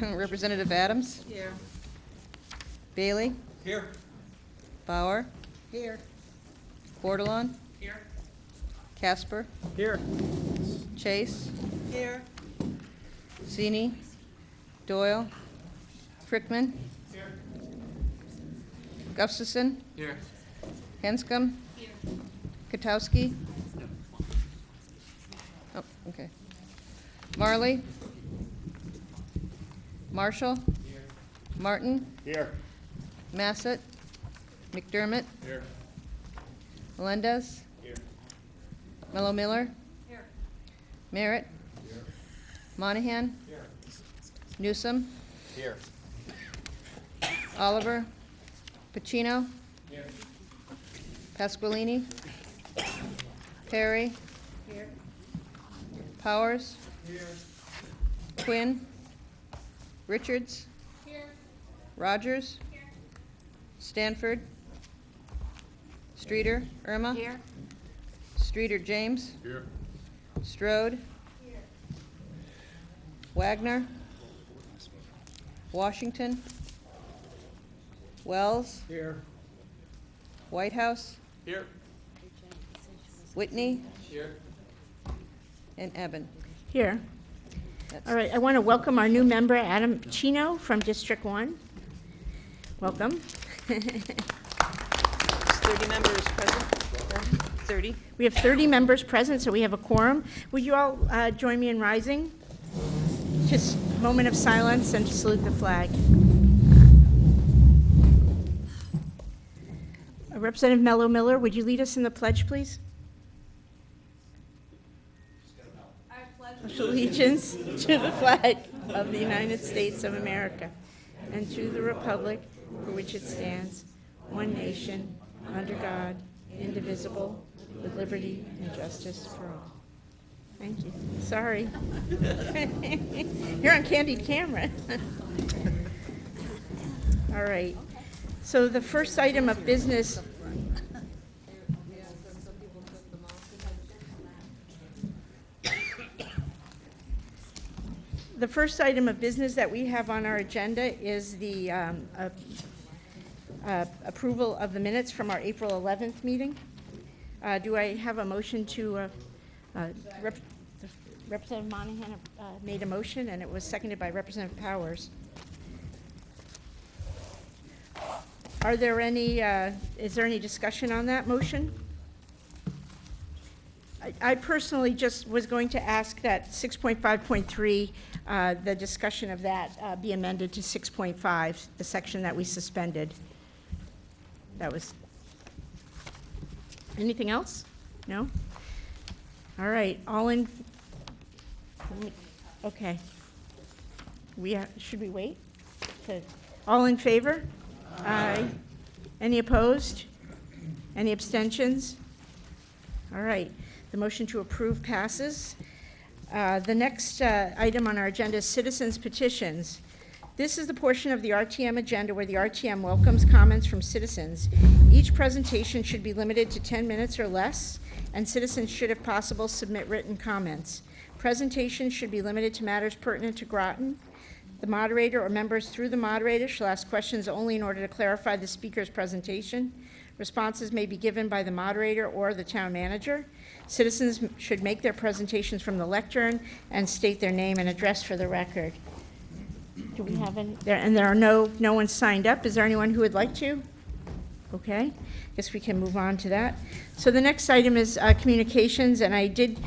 Representative Adams? Here. Bailey? Here. Bauer? Here. Bordelon? Here. Casper? Here. Chase? Here. Sini? Doyle? Frickman? Here. Gustafson? Here. Henscom? Here. Katowski? Oh, okay. Marley? Marshall? Here. Martin? Here. Massett? McDermott? Here. Melendez? Here. Mello Miller? Here. Merritt? Here. Monahan? Here. Newsom? Here. Oliver? Pacino? Here. Pasqualini? Perry? Here. Powers? Here. Quinn? Richards? Here. Rogers? Here. Stanford? Streeter? Irma? Here. Streeter James? Here. Strode? Here. Wagner? Washington? Wells? Here. Whitehouse? Here. Whitney? Here. And Eben. Here. That's- All right, I want to welcome our new member, Adam Pacino from District 1. Welcome. 30 members present. 30. We have 30 members present, so we have a quorum. Would you all join me in rising? Just a moment of silence and to salute the flag. Representative Mello Miller, would you lead us in the pledge, please? Allegiance to the flag of the United States of America and to the republic for which it stands, one nation, under God, indivisible, with liberty and justice for all. Thank you. Sorry. You're on candid camera. All right. So the first item of business. The first item of business that we have on our agenda is the approval of the minutes from our April 11th meeting. Do I have a motion to, Representative Monahan made a motion and it was seconded by Representative Powers. Are there any, is there any discussion on that motion? I personally just was going to ask that 6.5.3, the discussion of that be amended to 6.5, the section that we suspended. That was, anything else? No? All right, all in, okay. Should we wait? All in favor? Aye. Any opposed? Any abstentions? All right. The motion to approve passes. The next item on our agenda is citizens' petitions. This is the portion of the RTM agenda where the RTM welcomes comments from citizens. Each presentation should be limited to 10 minutes or less, and citizens should, if possible, submit written comments. Presentations should be limited to matters pertinent to Groton. The moderator or members through the moderator shall ask questions only in order to clarify the speaker's presentation. Responses may be given by the moderator or the town manager. Citizens should make their presentations from the lectern and state their name and address for the record. Do we have any? There are no one signed up. Is there anyone who would like to? Okay, guess we can move on to that. So the next item is communications, and I did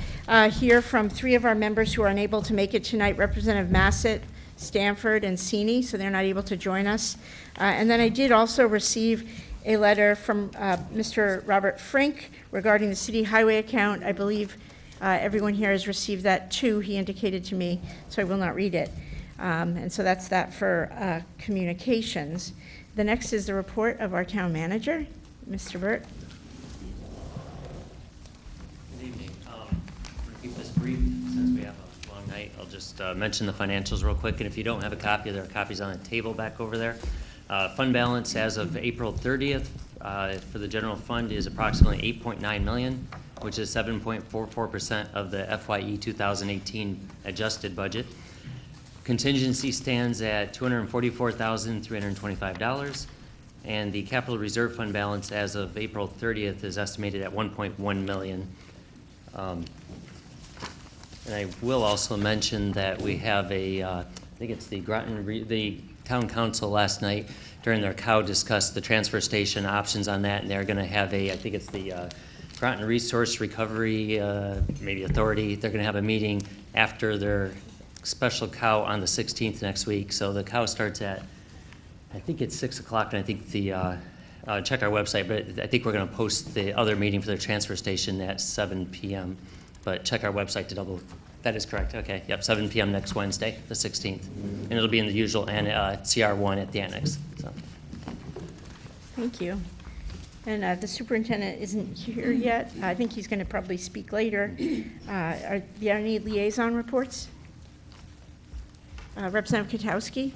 hear from 3 of our members who are unable to make it tonight, Representative Massett, Stanford, and Sini, so they're not able to join us. And then I did also receive a letter from Mr. Robert Frink regarding the city highway account. I believe everyone here has received that too, he indicated to me, so I will not read it. And so that's that for communications. The next is the report of our town manager, Mr. Burt. Good evening. I'm going to keep this brief since we have a long night. I'll just mention the financials real quick, and if you don't have a copy, there are copies on the table back over there. Fund balance as of April 30th for the general fund is approximately $8.9 million, which is 7.44% of the FYE 2018 adjusted budget. Contingency stands at $244,325, and the capital reserve fund balance as of April 30th is estimated at $1.1 million. And I will also mention that we have I think it's the the town council last night during their COW discussed the transfer station options on that, and they're going to have I think it's the Groton Resource Recovery maybe Authority. They're going to have a meeting after their special COW on the 16th next week. So the COW starts at, I think it's 6 o'clock, and I think check our website, but I think we're going to post the other meeting for the transfer station at 7 p.m. But check our website to that is correct, okay, yep, 7 p.m. next Wednesday, the 16th. And it'll be in the usual CR1 at the annex, so. Thank you. And the superintendent isn't here yet. I think he's going to probably speak later. Are there any liaison reports? Representative Kwiatkowski?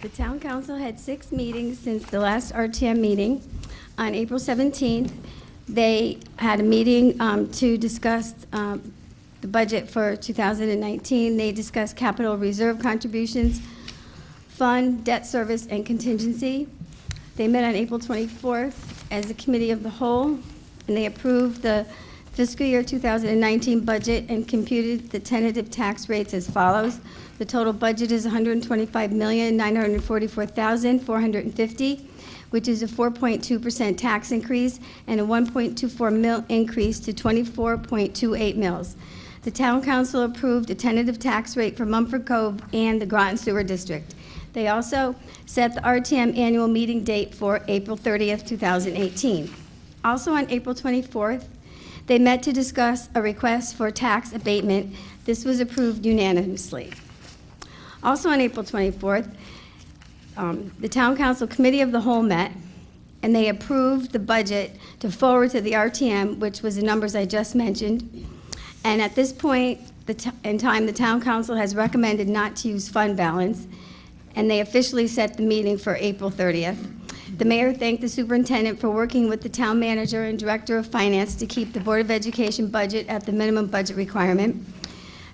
The Town Council had 6 meetings since the last RTM meeting. On April 17th, they had a meeting to discuss the budget for 2019. They discussed capital reserve contributions, fund, debt service, and contingency. They met on April 24th as a committee of the whole, and they approved the fiscal year 2019 budget and computed the tentative tax rates as follows. The total budget is $125,944,450, which is a 4.2% tax increase and a 1.24 mil increase to 24.28 mils. The Town Council approved a tentative tax rate for Mumford Cove and the Groton Sewer District. They also set the RTM annual meeting date for April 30th, 2018. Also on April 24th, they met to discuss a request for tax abatement. This was approved unanimously. Also on April 24th, the Town Council Committee of the Whole met, and they approved the budget to forward to the RTM, which was the numbers I just mentioned. And at this point in time, the Town Council has recommended not to use fund balance, and they officially set the meeting for April 30th. The mayor thanked the superintendent for working with the town manager and director of finance to keep the Board of Education budget at the minimum budget requirement.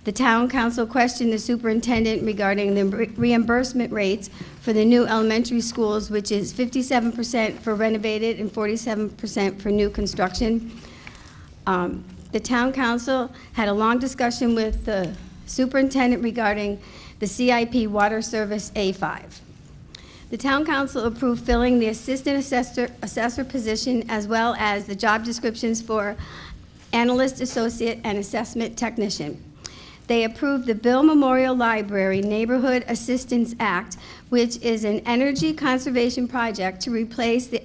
The Town Council questioned the superintendent regarding the reimbursement rates for the new elementary schools, which is 57% for renovated and 47% for new construction. The Town Council had a long discussion with the superintendent regarding the CIP water service A5. The Town Council approved filling the assistant assessor position as well as the job descriptions for analyst, associate, and assessment technician. They approved the Bill Memorial Library Neighborhood Assistance Act, which is an energy conservation project to replace the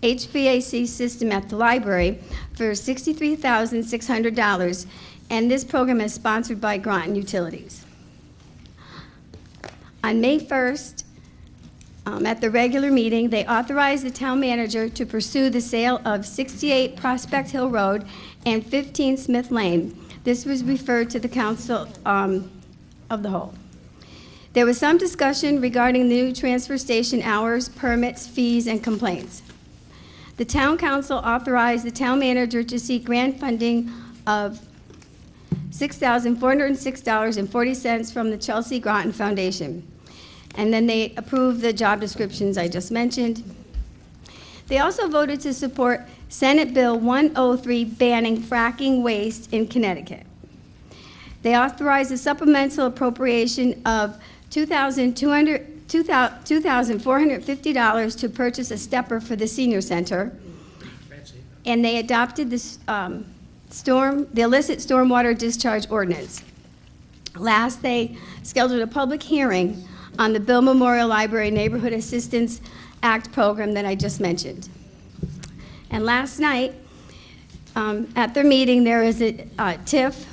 HVAC system at the library for $63,600, and this program is sponsored by Groton Utilities. On May 1st, at the regular meeting, they authorized the town manager to pursue the sale of 68 Prospect Hill Road and 15 Smith Lane. This was referred to the Council of the Whole. There was some discussion regarding the new transfer station hours, permits, fees, and complaints. The Town Council authorized the town manager to seek grant funding of $6,406.40 from the Chelsea Groton Foundation. And then they approved the job descriptions I just mentioned. They also voted to support Senate Bill 103 banning fracking waste in Connecticut. They authorized a supplemental appropriation of $2,450 to purchase a stepper for the senior center. And they adopted the illicit stormwater discharge ordinance. Last, they scheduled a public hearing on the Bill Memorial Library Neighborhood Assistance Act program that I just mentioned. And last night, at their meeting, there is a TIF,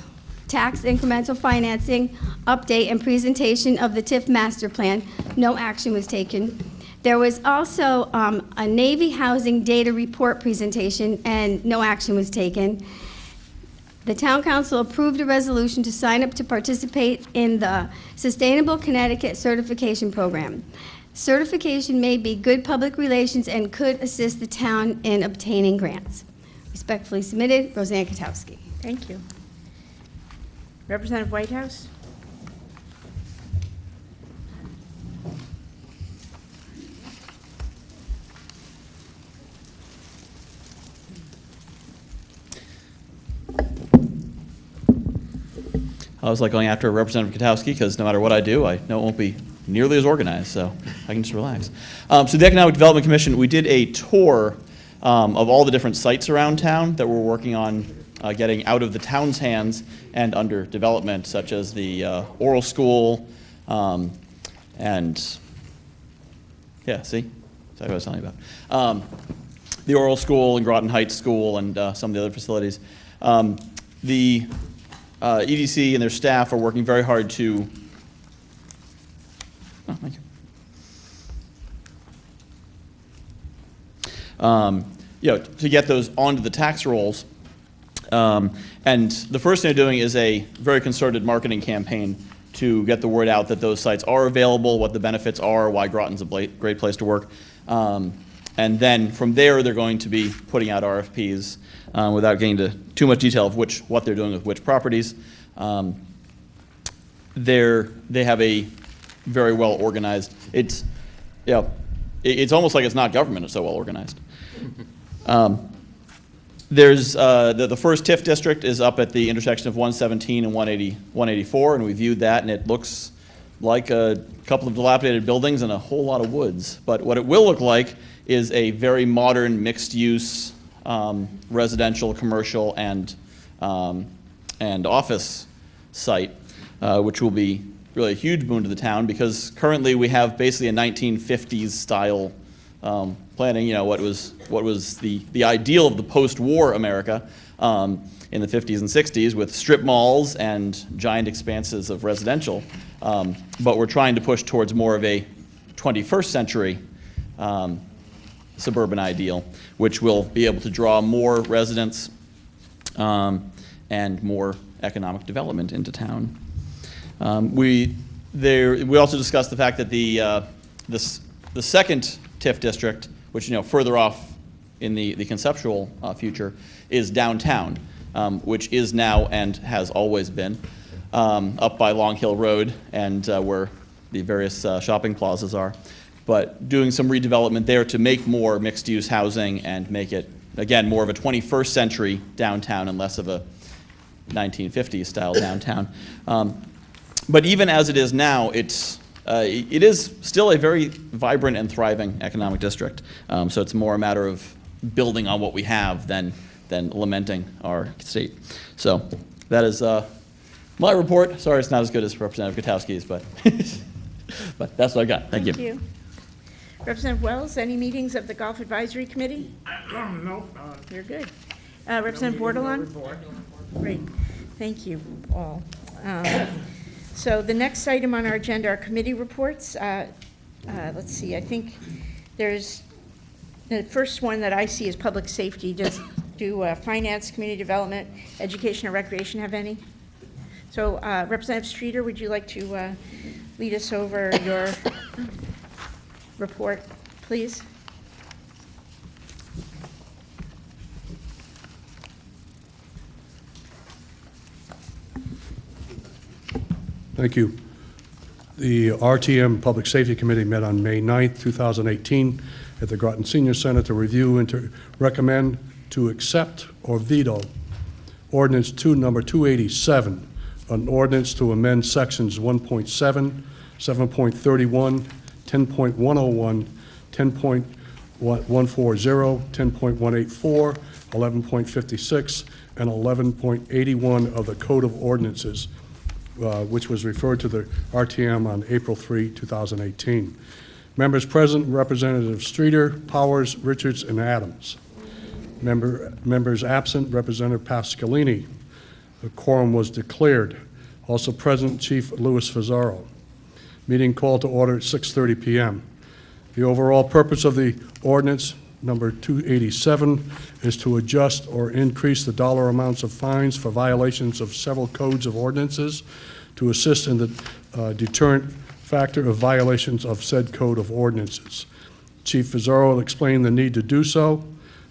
Tax Incremental Financing, update and presentation of the TIF master plan. No action was taken. There was also a Navy housing data report presentation, and no action was taken. The Town Council approved a resolution to sign up to participate in the Sustainable Connecticut Certification Program. Certification may be good public relations and could assist the town in obtaining grants. Respectfully submitted, Roseanne Katowski. Thank you. Representative Whitehouse? I was like going after Representative Katowski because no matter what I do, I know it won't be nearly as organized, so I can just relax. So the Economic Development Commission, we did a tour of all the different sites around town that we're working on getting out of the town's hands and under development, such as the oral school and, yeah, see? That's what I was telling you about. The oral school and Groton Heights School and some of the other facilities. The EDC and their staff are working very hard to, oh, thank you. To get those onto the tax rolls. And the first thing they're doing is a very concerted marketing campaign to get the word out that those sites are available, what the benefits are, why Groton's a great place to work. And then from there, they're going to be putting out RFPs without getting into too much detail of what they're doing with which properties. They have a very well organized. It's almost like it's not government. It's so well organized. There's the first TIF district is up at the intersection of 117 and 184, and we viewed that, and it looks like a couple of dilapidated buildings and a whole lot of woods. But what it will look like is a very modern, mixed-use residential, commercial, and office site, which will be really a huge boon to the town because currently we have basically a 1950s style planning. You know, what was the ideal of the post-war America in the 50s and 60s with strip malls and giant expanses of residential. But we're trying to push towards more of a 21st century suburban ideal, which will be able to draw more residents and more economic development into town. We also discussed the fact that the second TIF district, which further off in the conceptual future, is downtown, which is now and has always been up by Long Hill Road and where the various shopping plazas are. But doing some redevelopment there to make more mixed-use housing and make it, again, more of a 21st century downtown and less of a 1950s style downtown. But even as it is now, it is still a very vibrant and thriving economic district. So it's more a matter of building on what we have than lamenting our state. So that is my report. Sorry it's not as good as Representative Katowski's, but but that's what I got. Thank you. Representative Wells, any meetings of the Golf Advisory Committee? No. You're good. Representative Bordelon? Great. Thank you all. So the next item on our agenda are committee reports. Let's see, I think there's, the first one that I see is public safety. Do finance, community development, education, or recreation have any? So Representative Streeter, would you like to lead us over your report, please? Thank you. The RTM Public Safety Committee met on May 9th, 2018 at the Groton Senior Center to review and to recommend to accept or veto Ordinance Number 287, an ordinance to amend sections 1.7, 7.31, 10.101, 10.140, 10.184, 11.56, and 11.81 of the Code of Ordinances, which was referred to the RTM on April 3, 2018. Members present, Representative Streeter, Powers, Richards, and Adams. Members absent, Representative Pascalini. The quorum was declared. Also present, Chief Louis Fazzaro. Meeting called to order at 6:30 p.m. The overall purpose of the ordinance number 287 is to adjust or increase the dollar amounts of fines for violations of several codes of ordinances to assist in the deterrent factor of violations of said code of ordinances. Chief Fazaro explained the need to do so.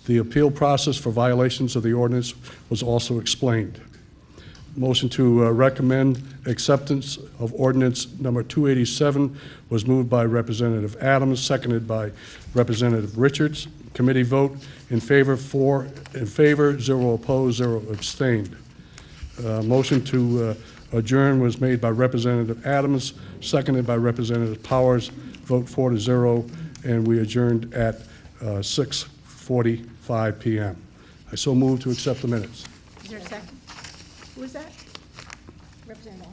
The appeal process for violations of the ordinance was also explained. Motion to recommend acceptance of ordinance number 287 was moved by Representative Adams, seconded by Representative Richards. Committee vote in favor, 4 in favor, 0 opposed, 0 abstained. Motion to adjourn was made by Representative Adams, seconded by Representative Powers. Vote 4-0, and we adjourned at 6:45 p.m. I so move to accept the minutes. Is there a second? Who was that? Representative.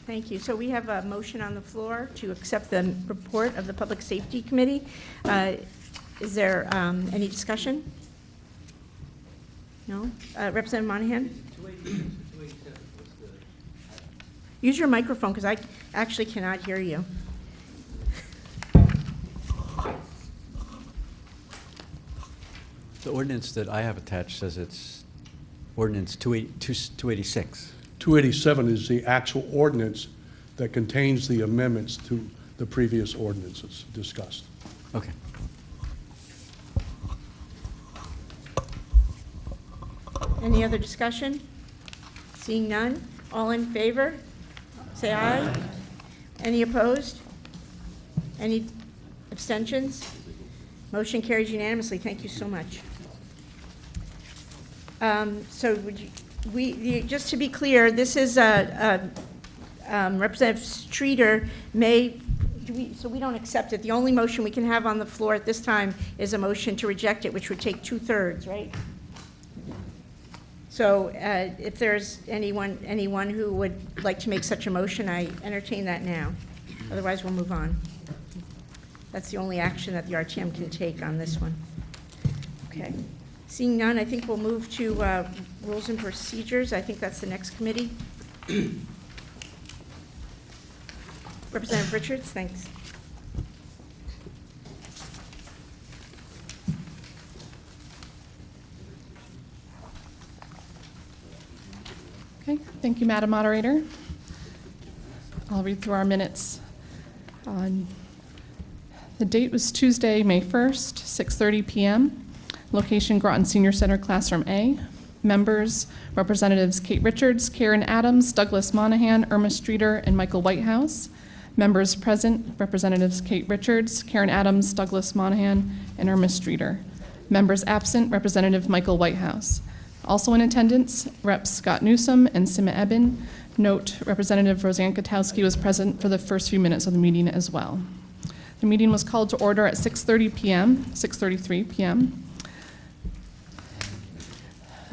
Thank you. So we have a motion on the floor to accept the report of the Public Safety Committee. Is there any discussion? No? Representative Monahan? Use your microphone because I actually cannot hear you. The ordinance that I have attached says it's ordinance 286. 287 is the actual ordinance that contains the amendments to the previous ordinances discussed. Okay. Any other discussion? Seeing none, all in favor? Say aye. Any opposed? Any abstentions? Motion carries unanimously. Thank you so much. So would you, just to be clear, this is Representative Streeter may, so we don't accept it. The only motion we can have on the floor at this time is a motion to reject it, which would take 2/3, right? So if there's anyone who would like to make such a motion, I entertain that now. Otherwise, we'll move on. That's the only action that the RTM can take on this one. Okay. Seeing none, I think we'll move to Rules and Procedures. I think that's the next committee. Representative Richards, thanks. Okay, thank you, Madam Moderator. I'll read through our minutes. The date was Tuesday, May 1st, 6:30 p.m. Location, Groton Senior Center, Classroom A. Members, Representatives Kate Richards, Karen Adams, Douglas Monahan, Irma Streeter, and Michael Whitehouse. Members present, Representatives Kate Richards, Karen Adams, Douglas Monahan, and Irma Streeter. Members absent, Representative Michael Whitehouse. Also in attendance, Reps Scott Newsom and Sima Eben. Note, Representative Roseanne Katowski was present for the first few minutes of the meeting as well. The meeting was called to order at 6:30 p.m., 6:33 p.m.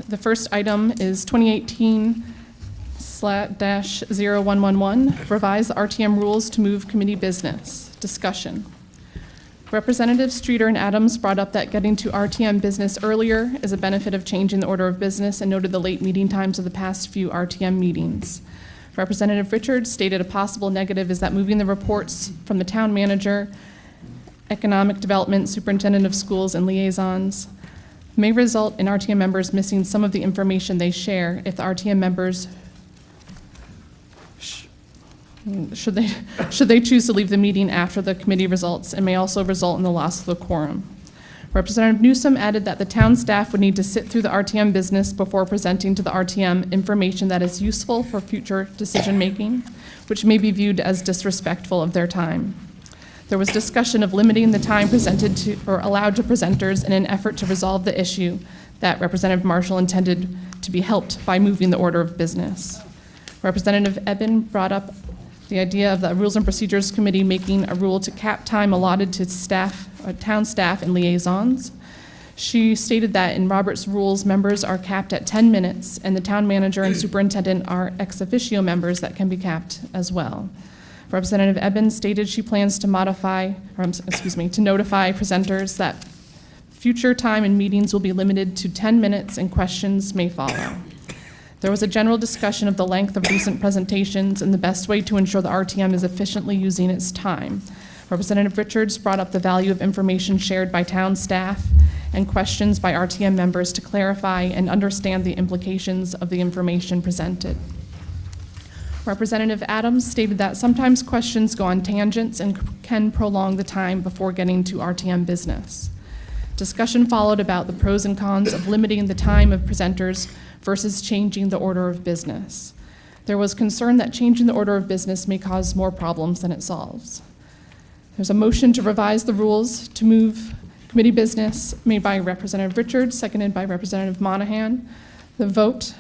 The first item is 2018/0111, revise the RTM rules to move committee business. Discussion. Representatives Streeter and Adams brought up that getting to RTM business earlier is a benefit of changing the order of business and noted the late meeting times of the past few RTM meetings. Representative Richards stated a possible negative is that moving the reports from the town manager, economic development, superintendent of schools, and liaisons may result in RTM members missing some of the information they share if the RTM members should they choose to leave the meeting after the committee results, and may also result in the loss of the quorum. Representative Newsom added that the town staff would need to sit through the RTM business before presenting to the RTM information that is useful for future decision-making, which may be viewed as disrespectful of their time. There was discussion of limiting the time presented to or allowed to presenters in an effort to resolve the issue that Representative Marshall intended to be helped by moving the order of business. Representative Eben brought up the idea of the Rules and Procedures Committee making a rule to cap time allotted to staff, town staff and liaisons. She stated that in Robert's rules, members are capped at 10 minutes, and the town manager and superintendent are ex officio members that can be capped as well. Representative Eben stated she plans to to notify presenters that future time and meetings will be limited to 10 minutes and questions may follow. There was a general discussion of the length of recent presentations and the best way to ensure the RTM is efficiently using its time. Representative Richards brought up the value of information shared by town staff and questions by RTM members to clarify and understand the implications of the information presented. Representative Adams stated that sometimes questions go on tangents and can prolong the time before getting to RTM business. Discussion followed about the pros and cons of limiting the time of presenters versus changing the order of business. There was concern that changing the order of business may cause more problems than it solves. There's a motion to revise the rules to move committee business made by Representative Richards, seconded by Representative Monahan. The vote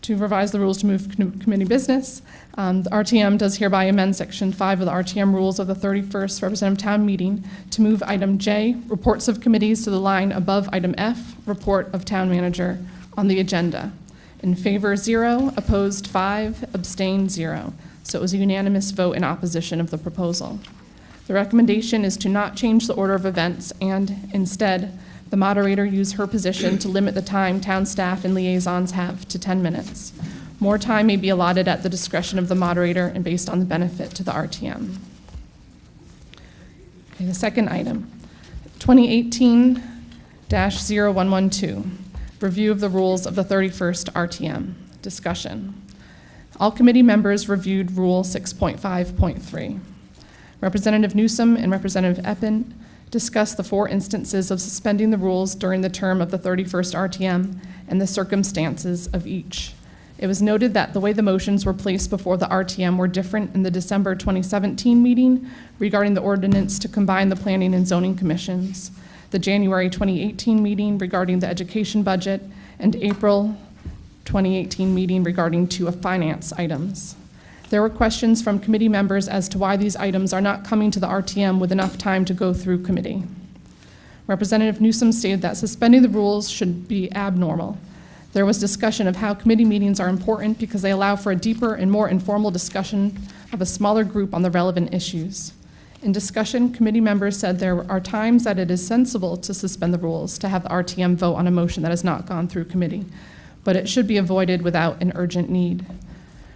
to revise the rules to move committee business. The RTM does hereby amend Section 5 of the RTM rules of the 31st Representative Town Meeting to move item J, reports of committees, to the line above item F, report of town manager, on the agenda. In favor, 0, opposed, 5, abstained, 0. So it was a unanimous vote in opposition of the proposal. The recommendation is to not change the order of events and instead the moderator use her position to limit the time town staff and liaisons have to 10 minutes. More time may be allotted at the discretion of the moderator and based on the benefit to the RTM. Okay, the second item, 2018-0112, review of the rules of the 31st RTM. Discussion. All committee members reviewed Rule 6.5.3. Representative Newsom and Representative Eppen discussed the 4 instances of suspending the rules during the term of the 31st RTM and the circumstances of each. It was noted that the way the motions were placed before the RTM were different in the December 2017 meeting regarding the ordinance to combine the Planning and Zoning Commissions, the January 2018 meeting regarding the education budget, and April 2018 meeting regarding 2 of finance items. There were questions from committee members as to why these items are not coming to the RTM with enough time to go through committee. Representative Newsom stated that suspending the rules should be abnormal. There was discussion of how committee meetings are important because they allow for a deeper and more informal discussion of a smaller group on the relevant issues. In discussion, committee members said there are times that it is sensible to suspend the rules to have the RTM vote on a motion that has not gone through committee, but it should be avoided without an urgent need.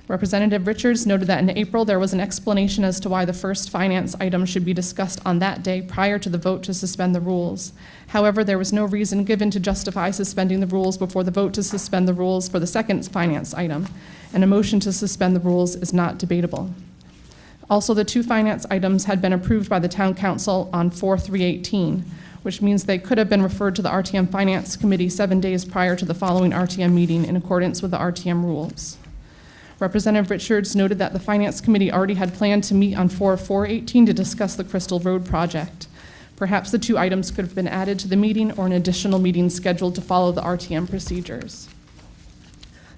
Representative Richards noted that in April there was an explanation as to why the first finance item should be discussed on that day prior to the vote to suspend the rules. However, there was no reason given to justify suspending the rules before the vote to suspend the rules for the second finance item, and a motion to suspend the rules is not debatable. Also, the 2 finance items had been approved by the Town Council on 4/3/18, which means they could have been referred to the RTM Finance Committee 7 days prior to the following RTM meeting in accordance with the RTM rules. Representative Richards noted that the Finance Committee already had planned to meet on 4/4/18 to discuss the Crystal Road project. Perhaps the 2 items could have been added to the meeting or an additional meeting scheduled to follow the RTM procedures.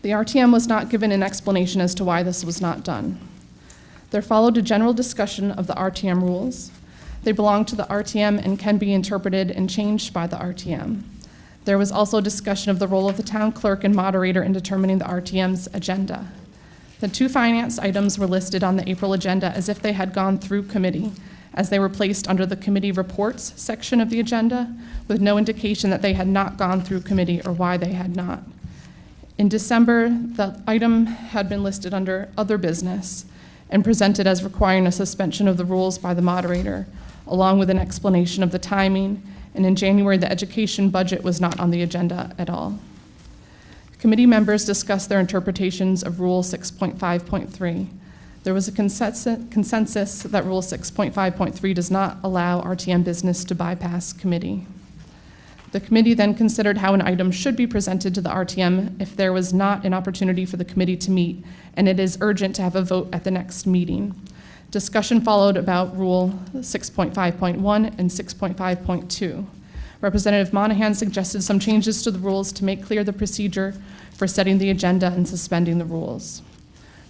The RTM was not given an explanation as to why this was not done. There followed a general discussion of the RTM rules. They belong to the RTM and can be interpreted and changed by the RTM. There was also discussion of the role of the town clerk and moderator in determining the RTM's agenda. The 2 finance items were listed on the April agenda as if they had gone through committee, as they were placed under the committee reports section of the agenda, with no indication that they had not gone through committee or why they had not. In December, the item had been listed under other business and presented as requiring a suspension of the rules by the moderator, along with an explanation of the timing, and in January, the education budget was not on the agenda at all. Committee members discussed their interpretations of Rule 6.5.3. There was a consensus that Rule 6.5.3 does not allow RTM business to bypass committee. The committee then considered how an item should be presented to the RTM if there was not an opportunity for the committee to meet, and it is urgent to have a vote at the next meeting. Discussion followed about Rule 6.5.1 and 6.5.2. Representative Monahan suggested some changes to the rules to make clear the procedure for setting the agenda and suspending the rules.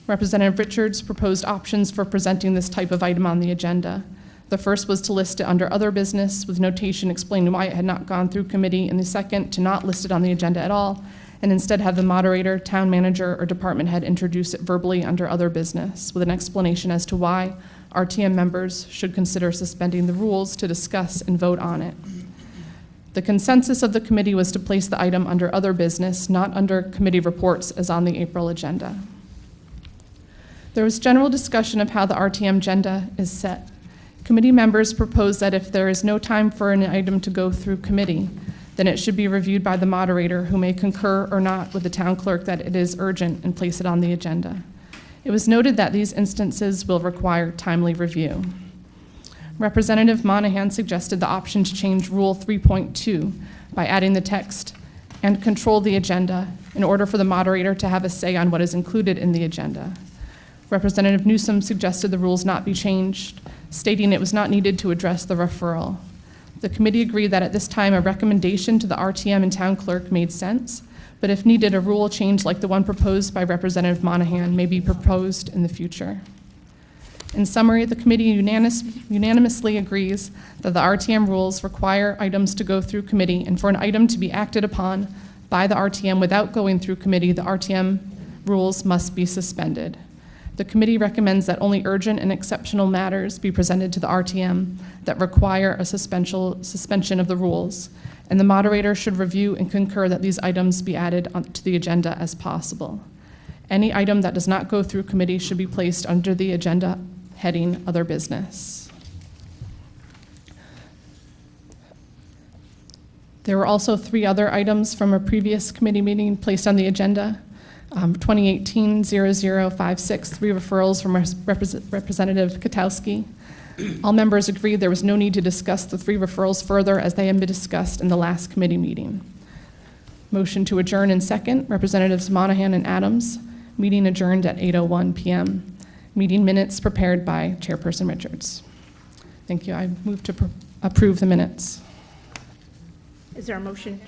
Representative Richards proposed options for presenting this type of item on the agenda. The first was to list it under other business with notation explaining why it had not gone through committee, and the second to not list it on the agenda at all, and instead have the moderator, town manager, or department head introduce it verbally under other business with an explanation as to why RTM members should consider suspending the rules to discuss and vote on it. The consensus of the committee was to place the item under other business, not under committee reports as on the April agenda. There was general discussion of how the RTM agenda is set. Committee members proposed that if there is no time for an item to go through committee, then it should be reviewed by the moderator, who may concur or not with the town clerk that it is urgent and place it on the agenda. It was noted that these instances will require timely review. Representative Monahan suggested the option to change Rule 3.2 by adding the text "and control the agenda" in order for the moderator to have a say on what is included in the agenda. Representative Newsom suggested the rules not be changed, stating it was not needed to address the referral. The committee agreed that at this time a recommendation to the RTM and town clerk made sense, but if needed, a rule change like the one proposed by Representative Monahan may be proposed in the future. In summary, the committee unanimously agrees that the RTM rules require items to go through committee, and for an item to be acted upon by the RTM without going through committee, the RTM rules must be suspended. The committee recommends that only urgent and exceptional matters be presented to the RTM that require a suspension of the rules, and the moderator should review and concur that these items be added to the agenda as possible. Any item that does not go through committee should be placed under the agenda heading Other Business. There were also 3 other items from a previous committee meeting placed on the agenda. 2018-0056, 3 referrals from Representative Katowski. All members agreed there was no need to discuss the 3 referrals further, as they had been discussed in the last committee meeting. Motion to adjourn in second, Representatives Monahan and Adams. Meeting adjourned at 8:01 p.m. Meeting minutes prepared by Chairperson Richards. Thank you. I move to approve the minutes. Is there a motion?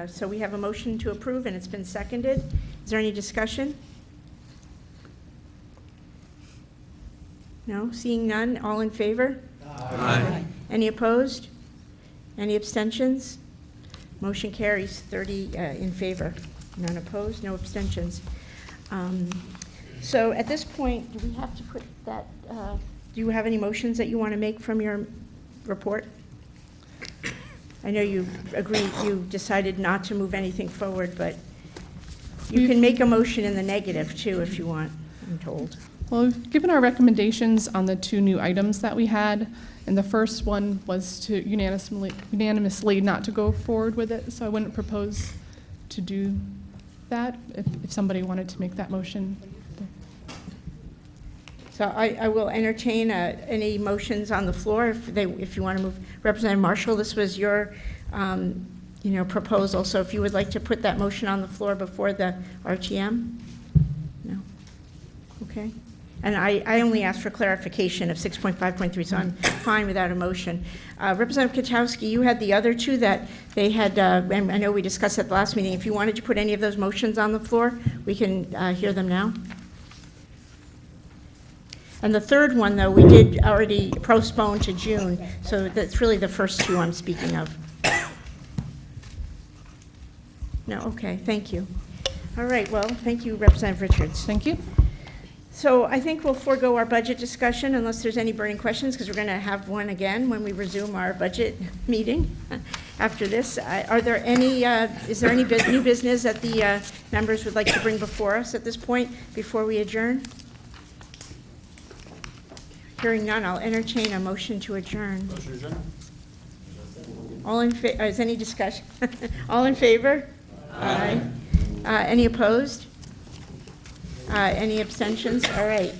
So we have a motion to approve, and it's been seconded. Is there any discussion? No? Seeing none, all in favor? Aye. Any opposed? Any abstentions? Motion carries 30 in favor. None opposed, no abstentions. So at this point, do we have to put that, do you have any motions that you want to make from your report? I know you agreed, you decided not to move anything forward, but you can make a motion in the negative too if you want, I'm told. Well, given our recommendations on the 2 new items that we had, and the first one was to unanimously not to go forward with it, so I wouldn't propose to do that if somebody wanted to make that motion. So I will entertain any motions on the floor if you want to move. Representative Marshall, this was your proposal, so if you would like to put that motion on the floor before the RTM? No? Okay. And I only asked for clarification of 6.5.3, so I'm fine without a motion. Representative Katowski, you had the other 2 that they had, and I know we discussed at the last meeting. If you wanted to put any of those motions on the floor, we can hear them now. And the third one, though, we did already postpone to June, so that's really the first 2 I'm speaking of. No, okay, thank you. All right, well, thank you, Representative Richards. Thank you. So I think we'll forego our budget discussion unless there's any burning questions, because we're going to have one again when we resume our budget meeting after this. Are there any, is there any new business that the members would like to bring before us at this point before we adjourn? Hearing none, I'll entertain a motion to adjourn. Motion to adjourn. All in favor? Is any discussion? All in favor? Aye. Any opposed? Any abstentions? All right.